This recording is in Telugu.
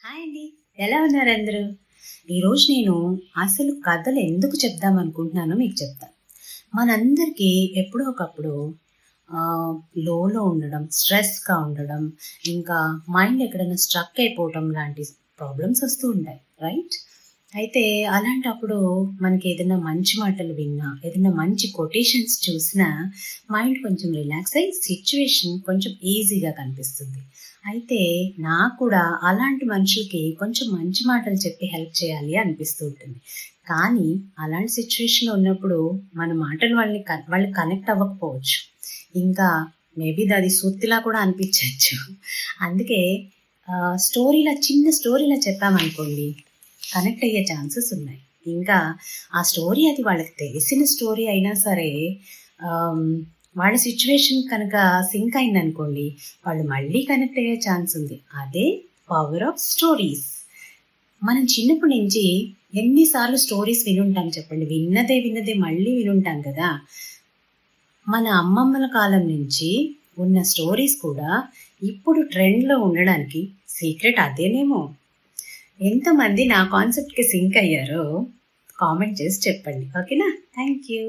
హాయ్ అండి, ఎలా ఉన్నారు అందరూ? ఈరోజు నేను అసలు కథలు ఎందుకు చెప్దాం అనుకుంటున్నానో మీకు చెప్తాను. మనందరికీ ఎప్పుడో ఒకప్పుడు లోలో ఉండడం, స్ట్రెస్గా ఉండడం, ఇంకా మైండ్ ఎక్కడైనా స్ట్రక్ అయిపోవడం లాంటి ప్రాబ్లమ్స్ వస్తూ ఉంటాయి, రైట్? అయితే అలాంటప్పుడు మనకి ఏదైనా మంచి మాటలు విన్నా, ఏదైనా మంచి కొటేషన్స్ చూసినా మైండ్ కొంచెం రిలాక్స్ అయ్యి సిచ్యువేషన్ కొంచెం ఈజీగా కనిపిస్తుంది. అయితే నాకు కూడా అలాంటి మనుషులకి కొంచెం మంచి మాటలు చెప్పి హెల్ప్ చేయాలి అనిపిస్తూ ఉంటుంది. కానీ అలాంటి సిచ్యువేషన్‌లో ఉన్నప్పుడు మన మాటలు వాళ్ళకి కనెక్ట్ అవ్వకపోవచ్చు. ఇంకా మేబీ అది సూక్తిలా కూడా అనిపించొచ్చు. అందుకే చిన్న స్టోరీలా చెప్పామనుకోండి, కనెక్ట్ అయ్యే ఛాన్సెస్ ఉన్నాయి. ఇంకా ఆ స్టోరీ అది వాళ్ళకి తెలిసిన స్టోరీ అయినా సరే, ఆహ్, వాళ్ళ సిచ్యువేషన్ కనుక సింక్ అయిందనుకోండి, వాళ్ళు మళ్ళీ కనెక్ట్ అయ్యే ఛాన్స్ ఉంది. అదే పవర్ ఆఫ్ స్టోరీస్. మనం చిన్నప్పటి నుంచి ఎన్ని సార్లు స్టోరీస్ వినుంటాం చెప్పండి. విన్నదే మళ్ళీ వినుంటాం కదా! మన అమ్మమ్మల కాలం నుంచి ఉన్న స్టోరీస్ కూడా ఇప్పుడు ట్రెండ్‌లో ఉండడానికి సీక్రెట్ అదేనేమో! ఎంతమంది నా కాన్సెప్ట్‌కి సింక్ అయ్యారో కామెంట్ చేసి చెప్పండి. ఓకేనా? Thank you.